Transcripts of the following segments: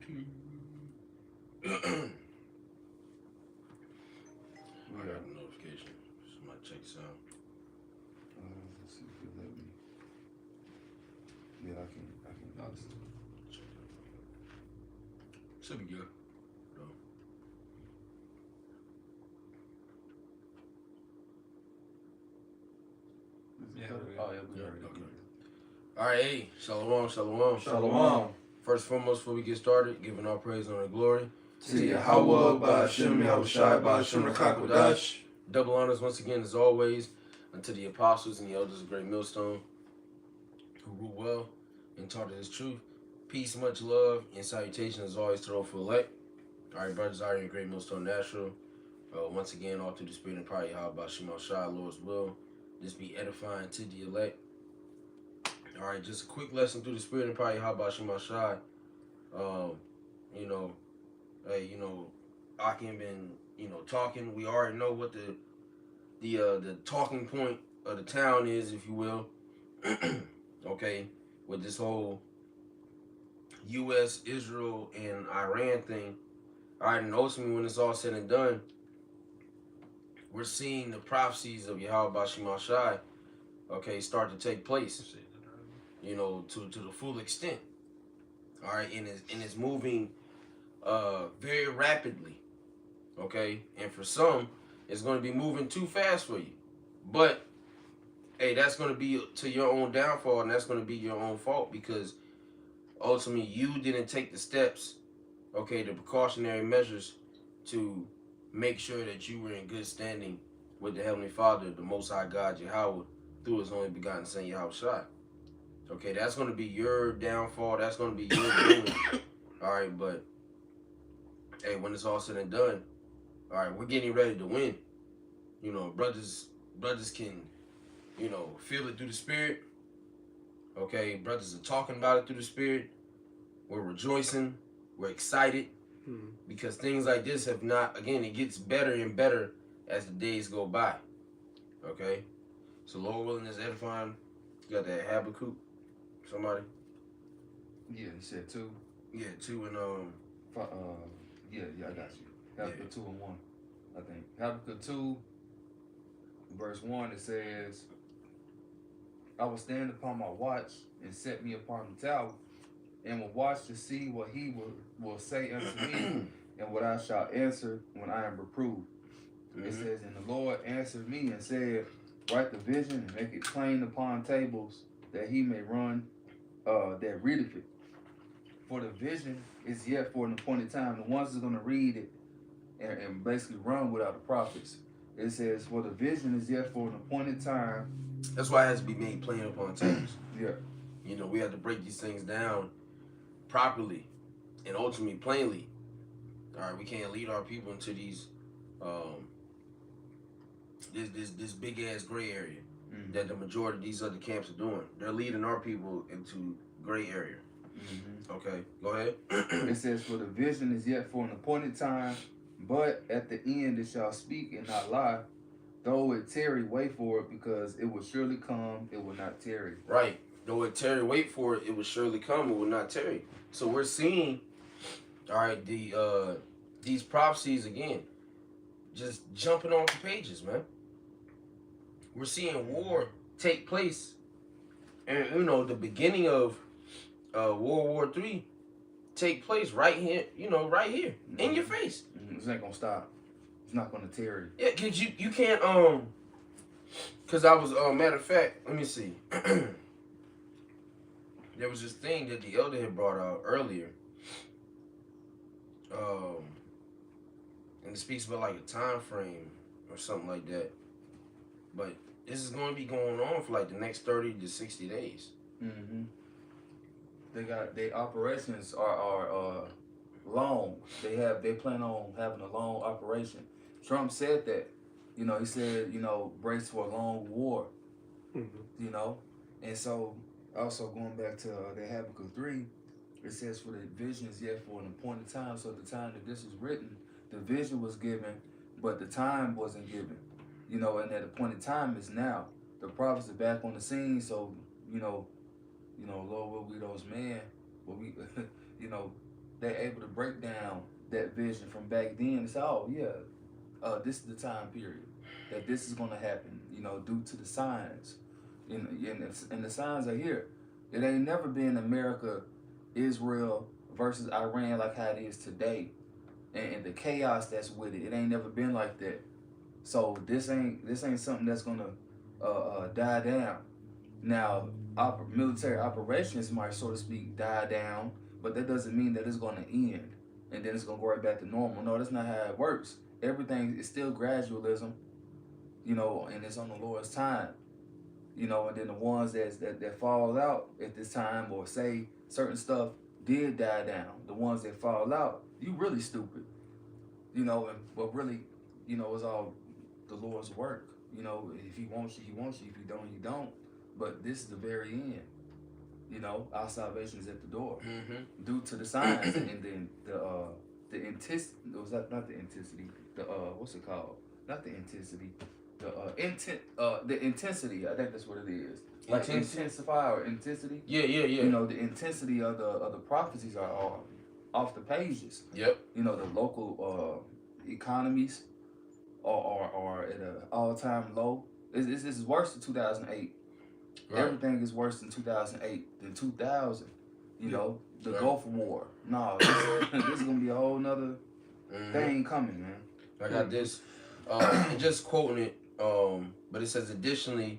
I got a notification. Somebody check this out. Let's see if it let me. Yeah, I can. Check it out. Should be good. No. Yeah. Oh, yeah, we Yeah, heard it. okay. All right, hey, shalom, shalom. Shalom. First and foremost, before we get started, giving all praise, honor, and glory. To Yahweh, Ba'ashem, Yahushai, Ba'ashem, Rakakwadash. Double honors once again, as always, unto the apostles and the elders of Great Millstone, who rule well and taught us truth. Peace, much love, and salutation as always to those for elect. All right, brothers out here in Great Millstone, Nashville. Once again, all through the spirit and power, Yahweh, Ba'ashem, Yahushai, Lord's will. This be edifying to the elect. All right, just a quick lesson through the spirit and power, Yahweh, Ba'ashem, Yahushai. You know, hey, you know, Akim been, talking. We already know what the talking point of the town is, if you will. Okay, with this whole U.S., Israel, and Iran thing. All right, and ultimately, when it's all said and done, we're seeing the prophecies of Yahweh Ba'ashem Shai, okay, start to take place. To the full extent. All right, and it's moving very rapidly. Okay, and for some, it's going to be moving too fast for you. But hey, that's going to be to your own downfall, and that's going to be your own fault because ultimately you didn't take the steps, okay, the precautionary measures to make sure that you were in good standing with the Heavenly Father, the Most High God, Yahweh, through His only begotten Son, Yahweh Shai. Okay, that's going to be your downfall. That's going to be your doing. All right, but hey, when it's all said and done, all right, we're getting ready to win. Brothers can, feel it through the spirit. Okay, brothers are talking about it through the spirit. We're rejoicing. We're excited because things like this have not. Again, it gets better and better as the days go by. Okay, so Lord willing is edifying. You got that Habakkuk. Somebody? Yeah, he said 2. Yeah, 2 and Yeah, I got you. Habakkuk 2 and 1, I think. Habakkuk 2, verse 1, it says, I will stand upon my watch and set me upon the tower, and will watch to see what he will say unto me, and what I shall answer when I am reproved. It says, and the Lord answered me and said, write the vision and make it plain upon tables, that he may run that readeth it. For the vision is yet for an appointed time. The ones that's going to read it and basically run without the prophets. It says, for the vision is yet for an appointed time. That's why it has to be made plain upon tables. Yeah. We have to break these things down properly and ultimately plainly. All right, we can't lead our people into these this big ass gray area that the majority of these other camps are doing. They're leading our people into gray area. Okay, go ahead. It says, for the vision is yet for an appointed time, but at the end it shall speak and not lie. Though it tarry, wait for it, because it will surely come, it will not tarry. Right. Though it tarry, wait for it, it will surely come, it will not tarry. So we're seeing, all right, these prophecies again, just jumping off the pages, man. We're seeing war take place, and the beginning of World War III take place right here, right here in your face. It's not gonna stop. It's not gonna tarry. Yeah, cause you can't cause I was matter of fact, let me see. There was this thing that the elder had brought out earlier, and it speaks about like a time frame or something like that. But this is going to be going on for like the next 30 to 60 days. Their operations are long. They plan on having a long operation. Trump said that. He said, brace for a long war. And so also going back to the Habakkuk 3, it says, for the vision is yet for an appointed time. So at the time that this was written, the vision was given, but the time wasn't given. And that appointed time is now. The prophets are back on the scene, so Lord will be those men. But we, they're able to break down that vision from back then and say, oh yeah, this is the time period that this is going to happen. You know, due to the signs, and the signs are here. It ain't never been America, Israel versus Iran like how it is today, and the chaos that's with it. It ain't never been like that. So this ain't something that's gonna die down. Now, military operations might, so to speak, die down, but that doesn't mean that it's gonna end and then it's gonna go right back to normal. No, that's not how it works. Everything is still gradualism, you know, and it's on the Lord's time, you know. And then the ones that fall out at this time, or say certain stuff did die down, the ones that fall out, you really stupid, you know. And what really, you know, is all the Lord's work. You know, if He wants you, He wants you. If He don't, He don't. But this is the very end. You know, our salvation is at the door due to the signs, and then the intensity. Was that not the intensity? The what's it called? Not the intensity. The intensity. I think that's what it is. Like intensify or intensity. Yeah. You know, the intensity of the prophecies are off the pages. Yep. You know, the local economies are at an all-time low. This is worse than 2008. Right. Everything is worse than 2008 than 2000. You know, the Gulf War. No, this is gonna be a whole nother thing coming, man. I got this. Just quoting it. But it says, additionally,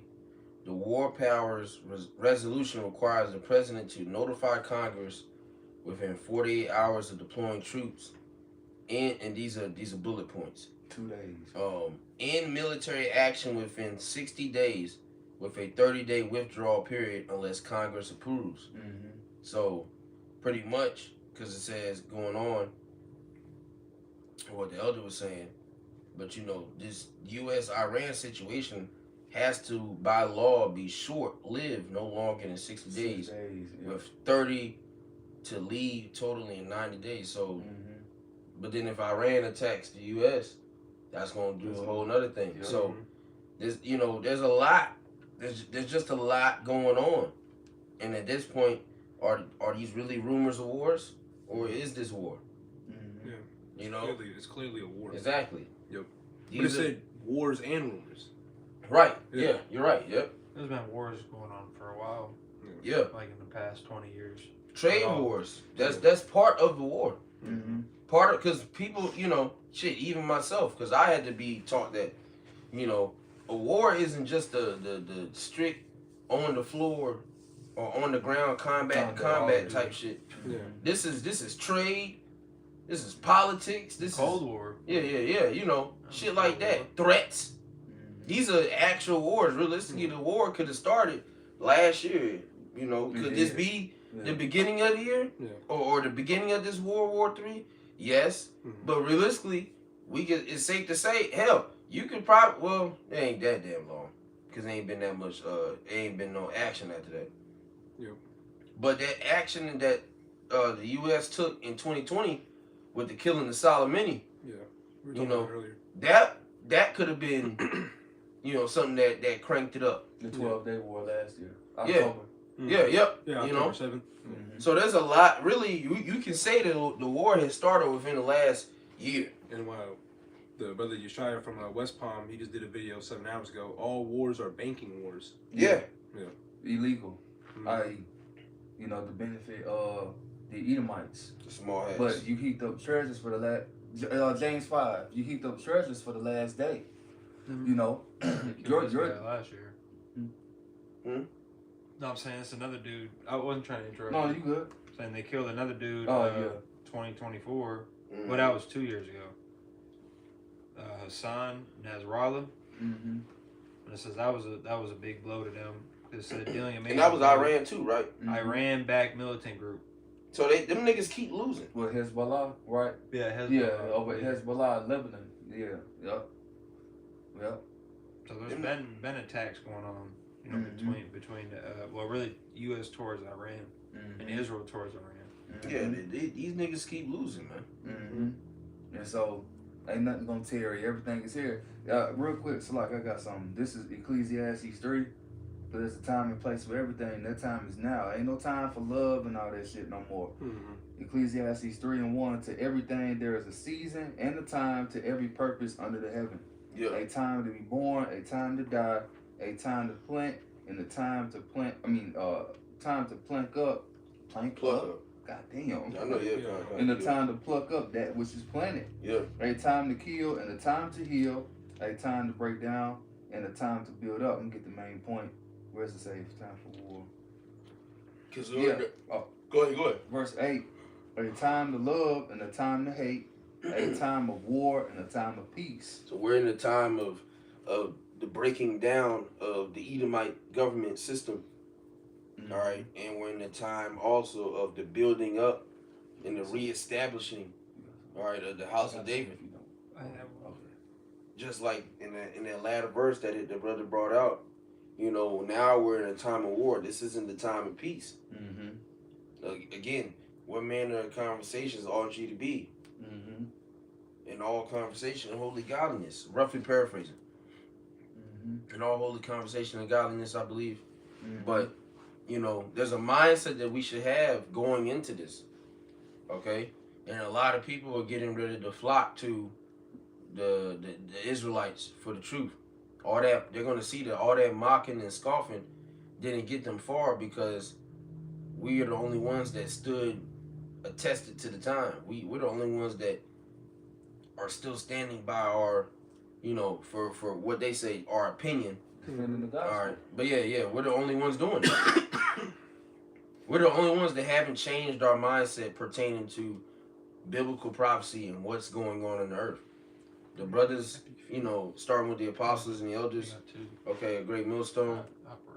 the war powers resolution requires the president to notify Congress within 48 hours of deploying troops, and these are bullet points. 2 days. In military action within 60 days, with a 30-day withdrawal period unless Congress approves. So, pretty much, because it says going on, what the elder was saying, but you know, this U.S.-Iran situation has to, by law, be short-lived, no longer than 60 days, with 30 to leave totally in 90 days. So, but then if Iran attacks the U.S., that's going to do a whole nother thing. Yeah. So, there's, you know, there's a lot. There's just a lot going on. And at this point, are these really rumors of wars? Or is this war? Yeah. You know? It's clearly a war. Exactly. Yep. But it said wars and rumors. Right. Yeah, you're right. Yep. There's been wars going on for a while. Yeah. Like in the past 20 years. Trade wars. That's part of the war. Part of, because people, you know, shit, even myself, because I had to be taught that, you know, a war isn't just the strict on the floor or on the ground combat type shit. Yeah. This is trade. This is politics. This Cold War. Yeah. You know, shit like that. Threats. These are actual wars. Realistically, the war could have started last year. You know, could this be the beginning of the year or the beginning of this World War III? Yes, but realistically, it's safe to say, hell, you could probably, well, it ain't that damn long, because there ain't been that much, ain't been no action after that. Yep. But that action that the U.S. took in 2020 with the killing of Soleimani, we were talking about earlier. That could have been, you know, something that cranked it up. The 12-day war last year. October. Yeah, you know. 7th. So there's a lot, really, you can say that the war has started within the last year. And the brother Yeshaya from West Palm, he just did a video 7 hours ago. All wars are banking wars. Yeah. Illegal. I.e., you know, the benefit of the Edomites. The small hats. But you heaped up treasures for the last, James 5, you heaped up treasures for the last day. You know, your last year. No, I'm saying it's another dude. I wasn't trying to interrupt. No, you good. Saying they killed another dude. 2024. Well, that was 2 years ago. Hassan Nasrallah. And it says that was a big blow to them. It said dealing amazing. And that was Iran too, right? Iran-backed militant group. So them niggas keep losing. With Hezbollah, right? Yeah, Hezbollah. Yeah, over Hezbollah, Lebanon. Yeah. So there's been attacks going on, you know, between well, really U.S. towards Iran and Israel towards Iran. Yeah, these niggas keep losing, man. And so ain't nothing gonna tear you. Everything is here. Real quick, so like I got something. This is Ecclesiastes 3. But there's a time and place for everything. That time is now. Ain't no time for love and all that shit no more. Mm-hmm. Ecclesiastes 3:1, to everything there is a season and a time to every purpose under the heaven. Yeah. A time to be born, a time to die, a time to plant, and a time to plant. Time to plank up. Pluck up. God damn. I know, yeah. And a time to pluck up that which is planted. Yeah. A time to kill and a time to heal. A time to break down and a time to build up. And get the main point. Where's it say it's time for war? Cause Yeah. Go ahead. Verse 8. A time to love and a time to hate. A time of war and a time of peace. So we're in the time of the breaking down of the Edomite government system. Mm-hmm. All right, and we're in the time also of the building up and the reestablishing, all right, of the house of David. I have one. Just like in that latter verse that the brother brought out, you know, now we're in a time of war. This isn't the time of peace. Mm-hmm. Again, what manner of conversations ought you to be? Mm-hmm. In all conversation and holy godliness, roughly paraphrasing. Mm-hmm. In all holy conversation and godliness, I believe. Mm-hmm. But you know, there's a mindset that we should have going into this, okay? And a lot of people are getting ready to flock to the Israelites for the truth. All that, they're going to see that all that mocking and scoffing didn't get them far because we are the only ones that stood attested to the time. We're the only ones that are still standing by our, you know, for what they say, our opinion. Defending the gospel. All right, but yeah, we're the only ones doing it. We're the only ones that haven't changed our mindset pertaining to biblical prophecy and what's going on in the earth. The brothers, you know, starting with the apostles and the elders, okay, a great millstone,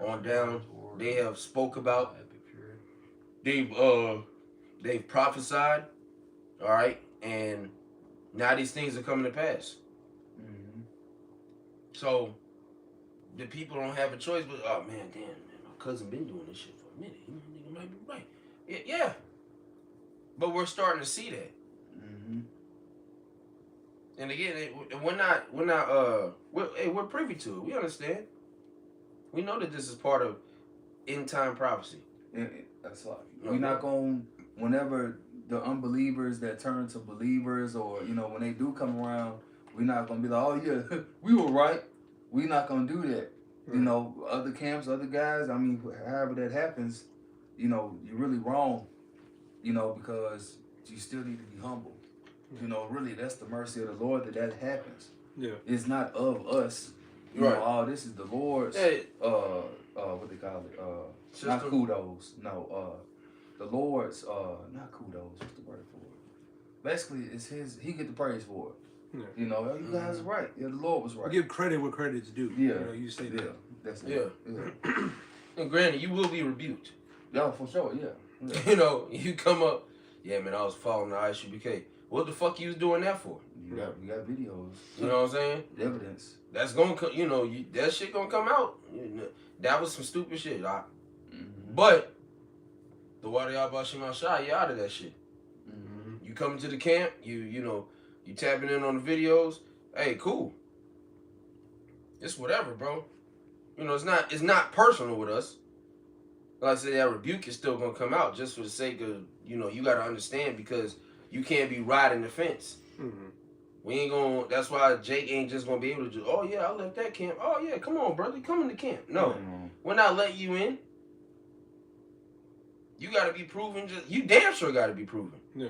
on down, they have spoke about, they've prophesied, all right, and now these things are coming to pass. Mm-hmm. So the people don't have a choice, but oh man, damn, man, my cousin been doing this shit for a minute. You know, nigga might be right. Yeah. But we're starting to see that. Mm-hmm. And again, we're privy to it. We understand. We know that this is part of end time prophecy. That's like we're not gonna. Whenever the unbelievers that turn to believers, or you know, when they do come around, we're not gonna be like, oh yeah, we were right. We're not gonna do that. You know, other camps, other guys. I mean, however that happens, you know, you're really wrong. You know, because you still need to be humble. You know, really, that's the mercy of the Lord that happens. Yeah, it's not of us. You know, oh, this is the Lord's. Hey. What they call it? Not kudos. No, the Lord's. Not kudos. What's the word for it? Basically, it's his. He get the praise for it. Yeah. You know, you guys are right. Yeah, the Lord was right. Give credit where credit's due. Yeah, you know, you say that. Yeah, that's it. Yeah. And granted, you will be rebuked. Yeah, for sure. Yeah. You know, you come up. Yeah, man, I was following the ISUBK. What the fuck you was doing that for? We got videos. You know what I'm saying? Evidence. That's gonna come. You know, that shit gonna come out. You know, that was some stupid shit. Mm-hmm. But the water y'all about Shema Shai, you out of that shit. Mm-hmm. You coming to the camp. You know, you tapping in on the videos. Hey, cool. It's whatever, bro. You know, it's not personal with us. Like I said, that rebuke is still gonna come out just for the sake of, you know, you gotta understand, because you can't be riding the fence. Mm-hmm. We ain't gonna. That's why Jake ain't just gonna be able to do. Oh yeah, I left that camp. Oh yeah, come on, brother, come in the camp. No, we're not letting you in. You gotta be proven. You damn sure gotta be proven. Yeah.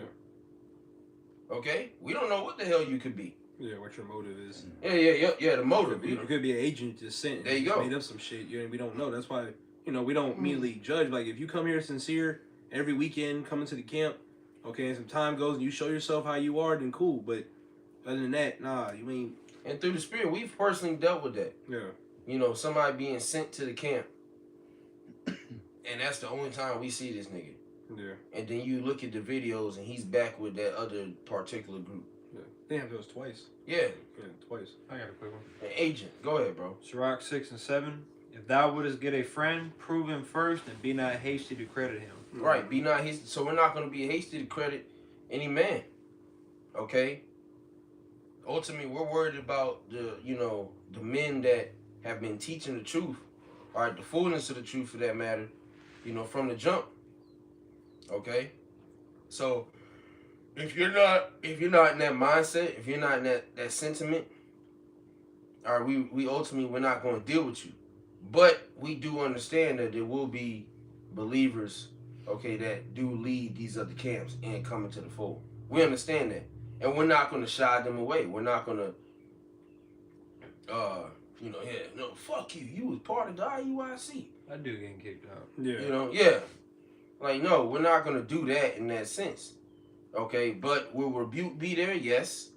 Okay, we don't know what the hell you could be. Yeah, what your motive is. Yeah. The motive. You could be an agent just sent. There you go. Made up some shit. You know, we don't know. That's why, you know, we don't immediately judge. Like, if you come here sincere every weekend, coming to the camp, okay, and some time goes and you show yourself how you are, then cool. But other than that, nah, you ain't. And through the Spirit, we've personally dealt with that. Yeah. You know, somebody being sent to the camp, and that's the only time we see this nigga. Yeah. And then you look at the videos, and he's back with that other particular group. Yeah. Damn, that was twice. Yeah. Yeah, twice. I got a quick one. An agent. Go ahead, bro. Sirach 6 and 7. If thou wouldest get a friend, prove him first, and be not hasty to credit him. Right. Be not hasty. So we're not going to be hasty to credit any man. Okay. Ultimately, we're worried about the men that have been teaching the truth All right, the fullness of the truth for that matter, you know, from the jump. Okay, so if you're not in that mindset, if you're not in that sentiment, all right, we ultimately we're not going to deal with you, but we do understand that there will be believers, okay, that do lead these other camps and come into the fold. We understand that, and we're not going to shy them away. We're not going to, no, fuck you. You was part of the IUIC. That dude getting kicked out. Yeah. You know, yeah. Like, no, we're not going to do that in that sense. Okay, but will rebuke be there? Yes.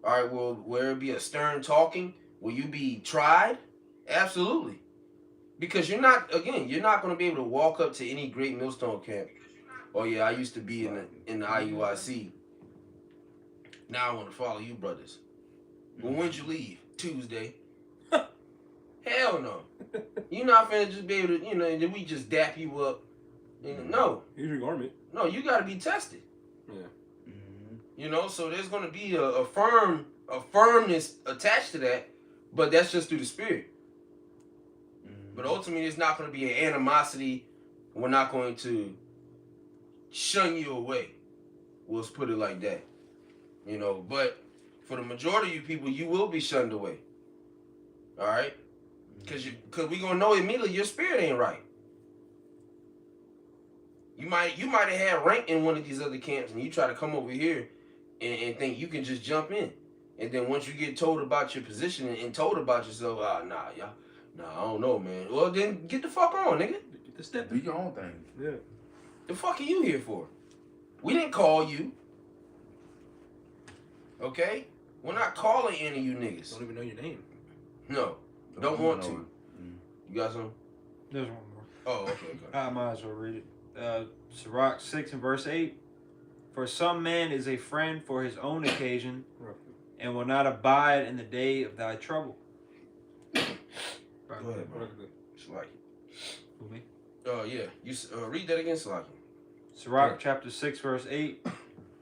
All right, will there be a stern talking? Will you be tried? Absolutely. Because you're not going to be able to walk up to any great millstone camp. Oh, yeah, I used to be in the IUIC. Now I want to follow you, brothers. Well, when'd you leave? Tuesday. Hell no. You're not finna just be able to, then we just dap you up. No. Here's your garment. No, you got to be tested. Yeah. So there's going to be a firmness attached to that, but that's just through the spirit. But ultimately, it's not going to be an animosity. We're not going to shun you away. We'll put it like that. But for the majority of you people, you will be shunned away. All right? Because we're going to know immediately your spirit ain't right. You might have had rank in one of these other camps, and you try to come over here and think you can just jump in. And then once you get told about your position and told about yourself, I don't know, man. Well, then get the fuck on, nigga. Get the step. Do your own thing. Yeah. The fuck are you here for? We didn't call you. Okay? We're not calling any of you niggas. Don't even know your name. No. Don't want to. You got some? There's one more. Oh, okay. I might as well read it. Sirach 6 and verse 8. For some man is a friend for his own occasion, and will not abide in the day of thy trouble. Go ahead, bro. Slaki. Who, me? Yeah. You read that again, Slaki. Sirach chapter 6 verse 8.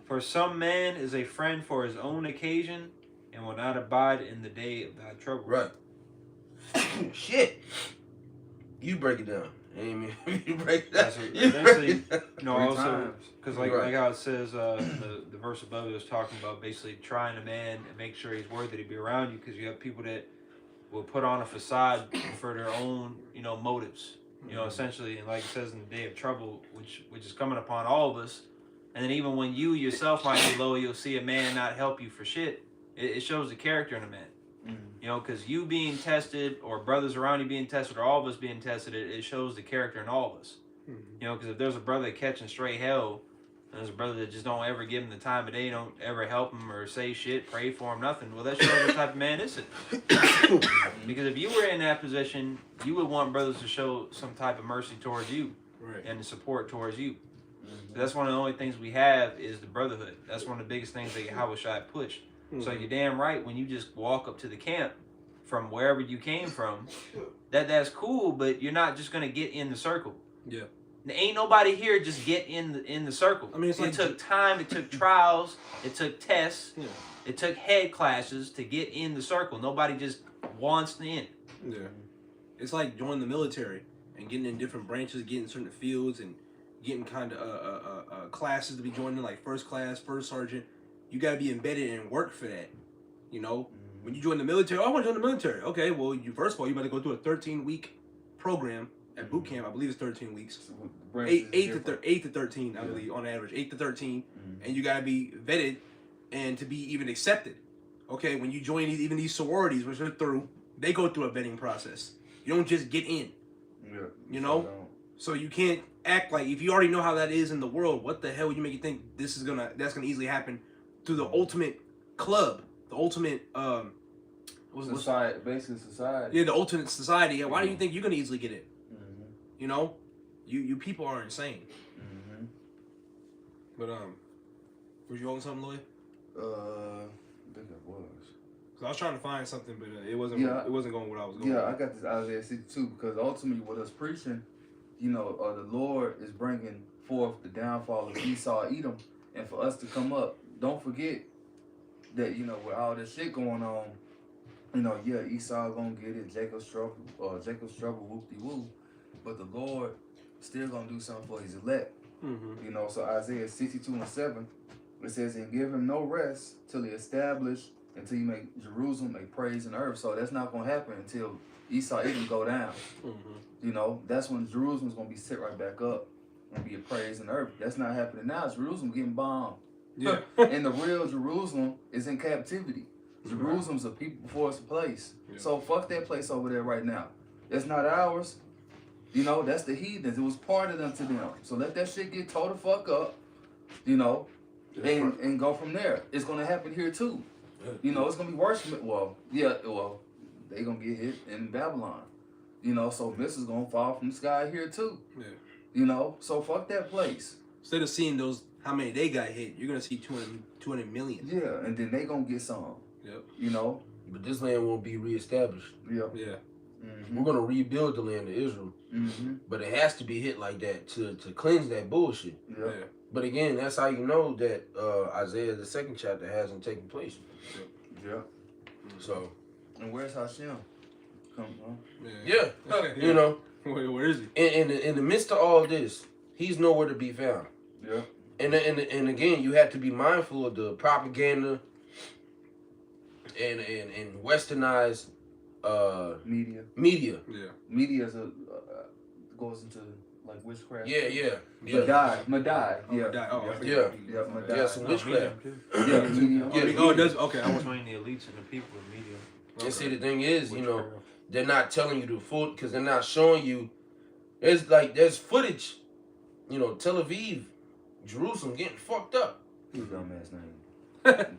For some man is a friend for his own occasion, and will not abide in the day of thy trouble. Right. Shit. You break it down. Amen. You break it down. Eventually, also, because like how it says, the verse above it was talking about basically trying a man and make sure he's worthy to be around you, because you have people that will put on a facade for their own, motives. Essentially, and like it says in the day of trouble, which is coming upon all of us. And then even when you yourself might be low, you'll see a man not help you for shit. It shows the character in a man. Because you being tested, or brothers around you being tested, or all of us being tested, it shows the character in all of us. Because if there's a brother catching straight hell, and there's a brother that just don't ever give him the time of day, don't ever help him or say shit, pray for him, nothing. Well, that shows what type of man this is. Because if you were in that position, you would want brothers to show some type of mercy towards you, and support towards you. So that's one of the only things we have is the brotherhood. That's one of the biggest things that Yahushua pushed. So you're damn right, when you just walk up to the camp from wherever you came from, that's cool, but you're not just gonna get in the circle. Yeah. There ain't nobody here just get in the circle. I mean, it took time, it took trials, it took tests, it took head clashes to get in the circle. Nobody just wants in. Yeah. It's like joining the military and getting in different branches, getting certain fields, and getting kind of classes to be joining, like first class, first sergeant. You got to be embedded and work for that. When you join the military, I want to join the military. Okay, well, first of all, you got to go through a 13-week program at boot camp. I believe it's 13 weeks. 8 to 13, I believe, on average. 8 to 13. And you got to be vetted and to be even accepted. Okay, when you join even these sororities, which they're through, they go through a vetting process. You don't just get in. So you can't act like, if you already know how that is in the world, what the hell would you make you think that's gonna easily happen through the ultimate club, the ultimate society, basically society. Yeah, the ultimate society. Why do you think you're gonna easily get it? You people are insane. But was you holding something, Lloyd? I think I was. Cause I was trying to find something, but it wasn't. It wasn't going where I was going. Yeah, I got this Isaiah 62 because ultimately, with us preaching, the Lord is bringing forth the downfall of Esau, Edom, and for us to come up. Don't forget that with all this shit going on, You know, yeah, Esau gonna get it, Jacob's trouble, whoop-de-woo. But the Lord still gonna do something for his elect. Mm-hmm. You know, so Isaiah 62:7, it says, and give him no rest till he establish, until you make Jerusalem a praise in the earth. So that's not gonna happen until Esau even go down. Mm-hmm. You know, that's when Jerusalem's gonna be set right back up and be a praise in the earth. That's not happening now. Jerusalem getting bombed. Yeah. And the real Jerusalem is in captivity. Jerusalem's a people before it's a place. Yeah. So fuck that place over there right now. It's not ours. You know, that's the heathens. It was parted unto them. So let that shit get tore the fuck up. You know, and go from there. It's gonna happen here too. You know, it's gonna be worse. Well, they gonna get hit in Babylon. You know, so missiles gonna fall from the sky here too. Yeah. You know, so fuck that place. Instead of seeing those, how many they got hit, you're gonna see 200 million. Yeah, and then they gonna get some. Yep. You know. But this land won't be reestablished. Yeah. Yeah. Mm-hmm. We're gonna rebuild the land of Israel, but it has to be hit like that to cleanse that bullshit. Yeah. But again, that's how you know that Isaiah the 2nd chapter hasn't taken place. Yeah. So. And where's Hashem? Come on. Yeah. You know. Where is he? In the midst of all this, he's nowhere to be found. Yeah. And again, you have to be mindful of the propaganda and westernized media. Yeah. Media is goes into like witchcraft. Yeah. Madai. Yeah. Oh, yeah. Madai. Yeah, some witchcraft. Yeah, medium. Oh, it does. Okay, Between the elites and the people in media. And see, the thing is, you know, they're not telling you the full, because they're not showing you. There's footage, you know, Tel Aviv, Jerusalem getting fucked up. Dumbass name.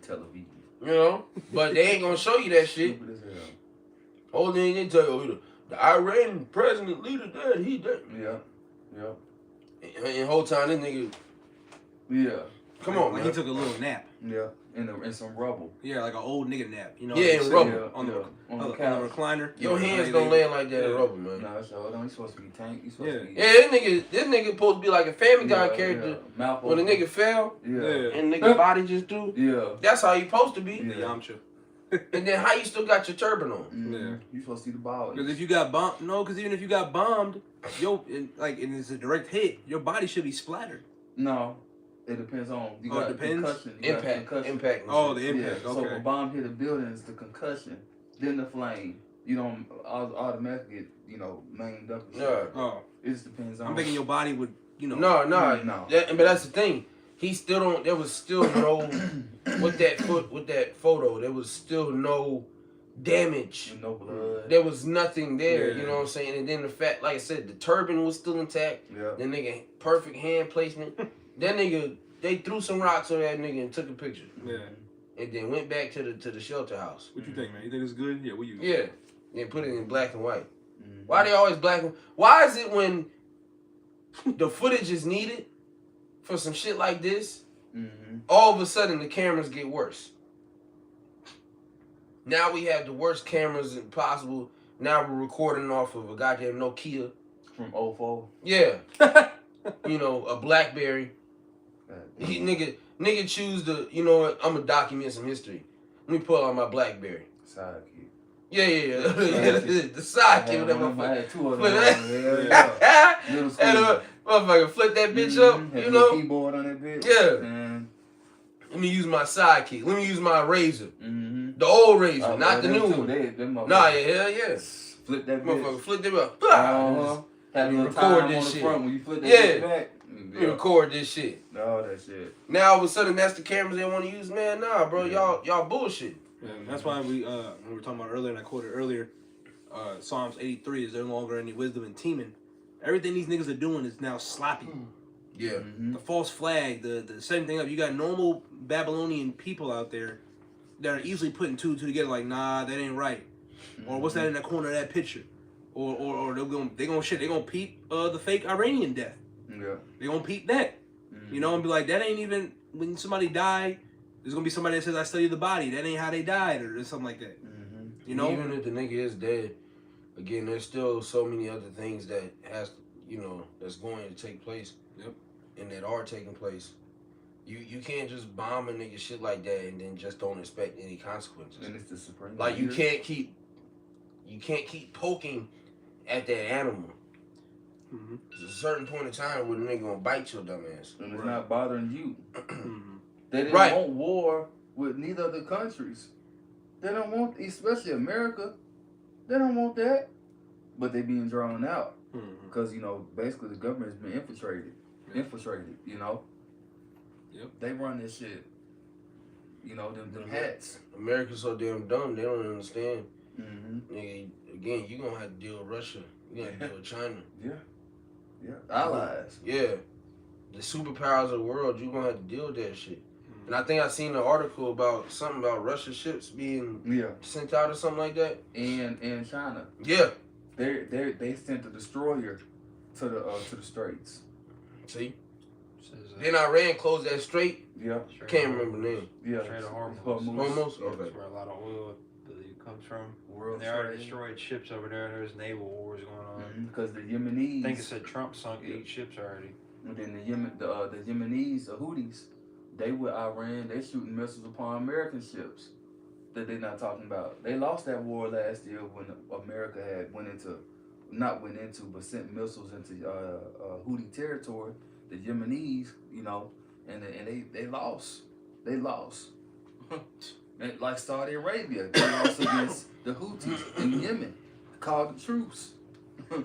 Tel Aviv. You know, but they ain't gonna show you that shit. Stupid as hell. Whole thing they tell you, the Iranian president leader dead, he dead. Yeah. And the whole time this nigga, Yeah. come on, like man. he took a little nap. Yeah. In some rubble. Yeah, like an old nigga nap. You know. Yeah, like in rubble. on the on on the the couch. recliner. Your Yeah, hands they- don't they- land like that in yeah. rubber, man. No, so he's supposed to be tank. He's supposed to be. Yeah, this nigga supposed to be like a Family Guy character. Mouth When the open. nigga fell Yeah. and nigga body just do. Yeah. That's how you supposed to be. Yeah. Yamcha. And then how you still got your turban on? Yeah. You supposed to see the ball. Because if you got bombed, because even if you got bombed, and it's a direct hit, your body should be splattered. No. It depends on. You got it depends? concussion. You got concussion. Impact. Oh, the impact. Yeah. Okay. So if a bomb hit a building, it's the concussion, then the flame. You don't automatically get, maimed up. And shit. Yeah. Oh, It just depends on. I'm thinking your body would, No. No. But that's the thing. He still don't. There was still no with that photo. There was still no damage. No blood. There was nothing there. Yeah. You know what I'm saying? And then the fact, like I said, the turban was still intact. Yeah. That nigga perfect hand placement. That nigga, they threw some rocks on that nigga and took a picture. yeah. And then went back to the shelter house. What you think, man? You think it's good? Yeah, we use. Yeah. Then put it in black and white. Mhm. Why they always black and why is it when the footage is needed for some shit like this, all of a sudden the cameras get worse? Now we have the worst cameras possible. Now we're recording off of a goddamn Nokia. From 04. Yeah. A BlackBerry. Nigga choose the, you know what, I'm gonna document some history. Let me pull out my BlackBerry. Sidekick. Yeah. The sidekick, whatever. I had two of Flip them. that. Middle school. And motherfucker, flip that bitch up, Had you the know? keyboard on that bitch. Yeah. And, Let me use my sidekick. Let me use my razor. mm-hmm. The old razor, not the new one. Them Nah, hell yeah. Flip that Motherfucker, bitch. flip them up. Uh-huh. Have You a record time this on the shit. front when you flip that Yeah. bitch back. You record this shit. All that shit. Now all of a sudden that's the cameras they want to use, man. Nah, bro, y'all bullshit. Yeah, and that's why we were talking about earlier, and I quoted earlier, Psalms 83 is there no longer any wisdom in teaming. Everything these niggas are doing is now sloppy. Yeah. Mm-hmm. The false flag, the setting thing up. You got normal Babylonian people out there that are easily putting two and two together. Like, nah, that ain't right. Or what's that in the corner of that picture? Or they gonna peep the fake Iranian death. Yeah. They gonna peep that. Mm-hmm. And be like, that ain't even when somebody die. There's gonna be somebody that says I studied the body. That ain't how they died, or something like that. Mm-hmm. You know. Even if the nigga is dead, again, there's still so many other things that that's going to take place. Yep. And that are taking place. You can't just bomb a nigga shit like that and then just don't expect any consequences. And it's the supreme. Like you can't keep poking at that animal. Mm-hmm. There's a certain point in time where the nigga gonna bite your dumb ass. And it's not bothering you. Mm-hmm. They didn't Right. want war with neither of the countries. They don't want, especially America. They don't want that. But they being drawn out because basically the government has been infiltrated. Yep. They run this shit. Them hats. America's so damn dumb, they don't understand. Mm-hmm. Nigga, again, you gonna have to deal with Russia. You gotta deal with China. Yeah. Allies. Yeah. The superpowers of the world, you gonna have to deal with that shit. And I think I seen an article about something about Russian ships being sent out or something like that. And China. Yeah. They sent a destroyer to the straits. See? Says, Then Iran closed that strait. Yeah. Can't remember the name. Yeah. Strait of Hormuz. Hormuz? Yeah. Okay. That's where a lot of oil, I believe, comes from. World They already trade. destroyed ships over there. There's naval wars going on. Because the Yemenis. I think it said Trump sunk 8 ships already. And then the Yemenis, the Houthis, they with Iran, they shooting missiles upon American ships that they're not talking about. They lost that war last year when America had but sent missiles into Houthi territory. The Yemenis, and they lost. They lost. And like Saudi Arabia, they lost against the Houthis in Yemen. Called the troops. It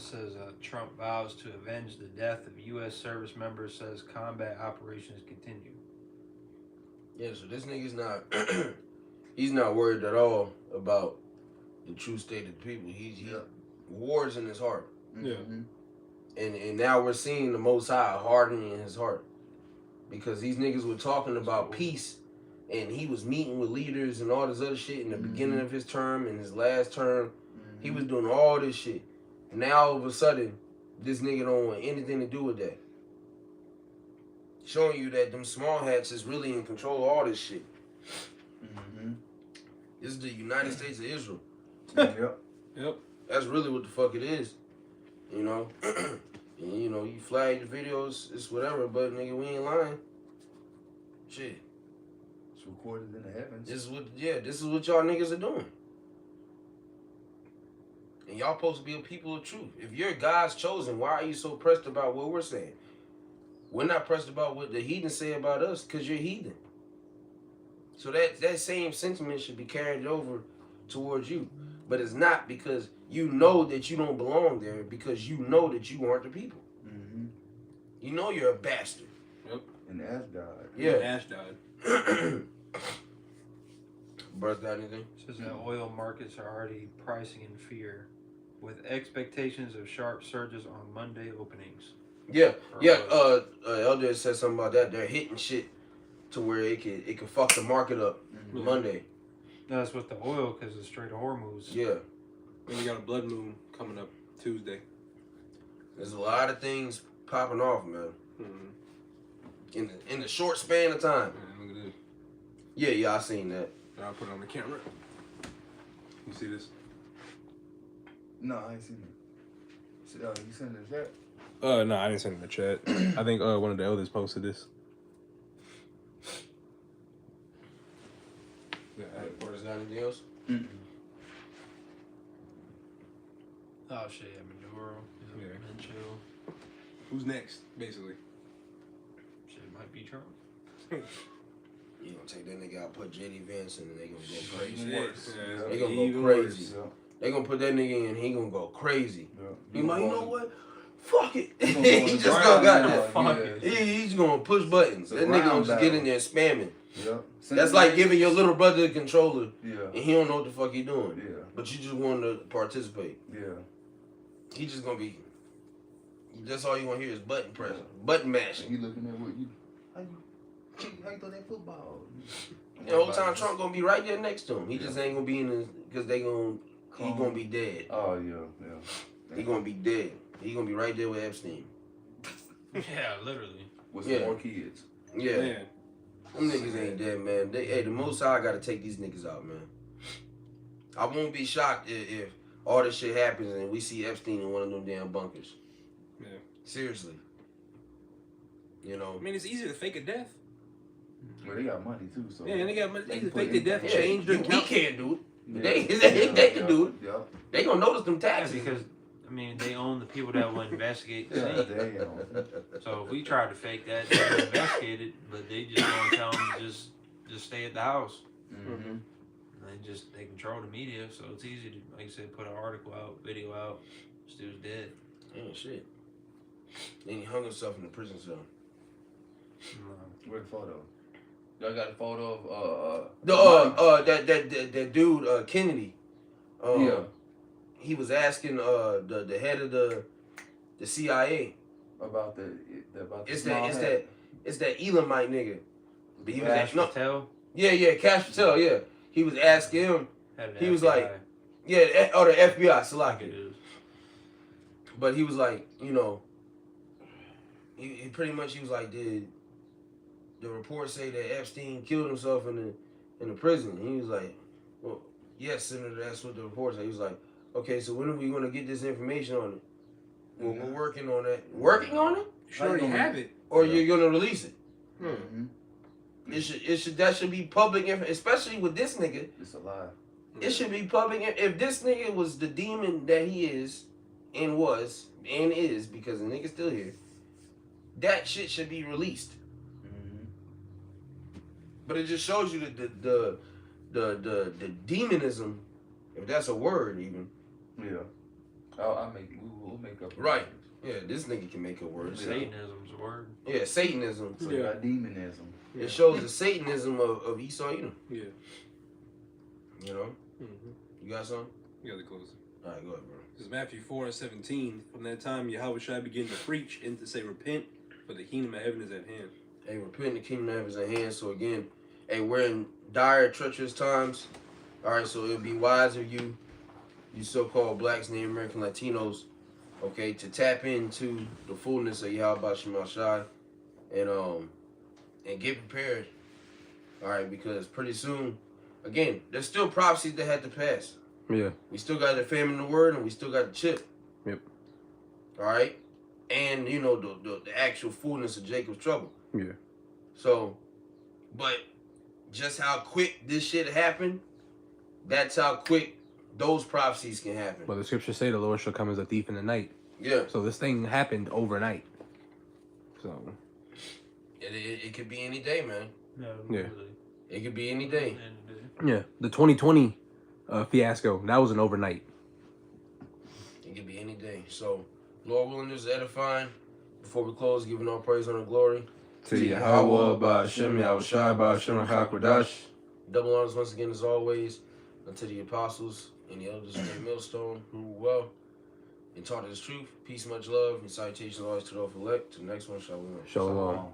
says Trump vows to avenge the death of U.S. service members, says combat operations continue. Yeah, so this nigga's not he's not worried at all about the true state of the people. He war's in his heart. Yeah. Mm-hmm. And now we're seeing the Most High hardening his heart. Because these niggas were talking about peace and he was meeting with leaders and all this other shit in the beginning of his term and his last term. Mm-hmm. He was doing all this shit. Now all of a sudden, this nigga don't want anything to do with that. Showing you that them small hats is really in control of all this shit. Mm-hmm. This is the United States of Israel. Yep. That's really what the fuck it is. And, you flag the videos, it's whatever, but nigga, we ain't lying. Shit. It's recorded in the heavens. This is what y'all niggas are doing. And y'all supposed to be a people of truth. If you're God's chosen, why are you so pressed about what we're saying? We're not pressed about what the heathen say about us because you're heathen. So that same sentiment should be carried over towards you. But it's not because you know that you don't belong there, because you know that you aren't the people. Mm-hmm. You know you're a bastard. And Ashdod. Yeah. Ashdod. Bruh, got anything? It says that oil markets are already pricing in fear, with expectations of sharp surges on Monday openings. Yeah. Elder said something about that. They're hitting shit to where it could fuck the market up Monday. That's with the oil because it's Strait of Hormuz. Yeah. And we got a blood moon coming up Tuesday. There's a lot of things popping off, man. Mm-hmm. In the short span of time. Man, look at this. Yeah, I seen that. I'll put it on the camera. You see this? No, I ain't seen it. You sent it in the chat? No, I didn't send it in the chat. I think one of the elders posted this. Or is that anything else? Mm-mm. Oh shit, Maduro. Yeah. And chill. Who's next, basically? Shit might be Trump. You gonna take that nigga out, put JD Vance in, and they gonna go crazy. Even worse. Yeah, They gonna even go crazy. worse. Yeah. They gonna put that nigga in, he gonna go crazy. Yeah. He might, you know what? Fuck it. He He just gonna got that. Fuck it. He's gonna push buttons. It's a That nigga gonna round just get in there spamming. Yeah. That's like giving your little brother a controller Yeah. and he don't know what the fuck he doing. Yeah. But you just want to participate. Yeah. He just gonna be. That's all you want to hear is button pressing, button mashing. You looking at what you? How you throw that football? The whole time Trump gonna be right there next to him. He just ain't gonna be in his because he gonna be dead. Oh yeah. He gonna be dead. He gonna be right there with Epstein. Yeah, literally. With some more kids. Yeah. Man. Them niggas ain't dead, man. The Most High gotta take these niggas out, man. I won't be shocked if all this shit happens and we see Epstein in one of them damn bunkers. Yeah. Seriously. You know. I mean, it's easy to fake a death. Well, they got money too, so Yeah, and they got money. They can can put fake the death, anything. change their we account. can't do it. Yeah. They can do it. Yeah. They gonna notice them Yeah, taxes. because I mean they own the people that will investigate the Yeah, scene. damn. So if we tried to fake that, they would investigate it, but they just gonna tell them to just stay at the house. Mm-hmm. And they control the media, so it's easy to, like you said, put an article out, video out. This dude's dead. Yeah, shit. Then he hung himself in the prison cell. Where the photo? Y'all got a photo of That dude Kennedy. Yeah. He was asking the head of the CIA. about the It's small that hat. it's that Elamite nigga. But he was Cash no, Patel yeah, Cash Patel, yeah. He was asking him, had an he was FBI. like, yeah, the FBI, Like Salaki. it is. But he was like, you know, he pretty much he was like, did the report say that Epstein killed himself in the prison? And he was like, well, yes, Senator, that's what the report said. He was like, okay, so when are we gonna get this information on it? Well, we're working on that. Working on it? You should already have it. Or you're gonna release it? Mm-hmm. That should be public info, especially with this nigga. It's a lie. It should be public. If this nigga was the demon that he is, and was, and is, because the nigga's still here, that shit should be released. Mm-hmm. But it just shows you the demonism, if that's a word even. Yeah. We'll make up. Right. Yeah, this nigga can make a word. Satanism's a word. Yeah, Satanism. So Yeah. you got demonism. It shows the Satanism of Esau Edom. Yeah. You know? Mm-hmm. You got something? You got to close it. All right, go ahead, bro. This is Matthew 4:17. From that time, Yahweh shall begin to preach and to say, repent, for the kingdom of heaven is at hand. Hey, repent, the kingdom of heaven is at hand. So again, hey, we're in dire, treacherous times. All right, so it'd be wise of you so-called blacks, Native American, Latinos, okay, to tap into the fullness of Yahweh Shema Shai and get prepared. All right, because pretty soon, again, there's still prophecies that had to pass. Yeah. We still got the famine in the word, and we still got the chip. Yep. All right, and you know the actual fullness of Jacob's trouble. Yeah. So, but just how quick this shit happened, that's how quick those prophecies can happen. But the scriptures say the Lord shall come as a thief in the night. Yeah. So this thing happened overnight. So. It could be any day, man. No, Yeah. really. It could be any day. Yeah. The 2020 fiasco, that was an overnight. It could be any day. So, Lord willing, this is edifying. Before we close, giving all praise and glory To Yahweh, Ba'ashem, Yahushai, Ba'ashem, HaKodash. Double honors once again, as always, unto the apostles and the elders of the millstone who rule well and taught us truth. Peace, much love, and salutations always to those elect. To the next one, shalom. Shalom.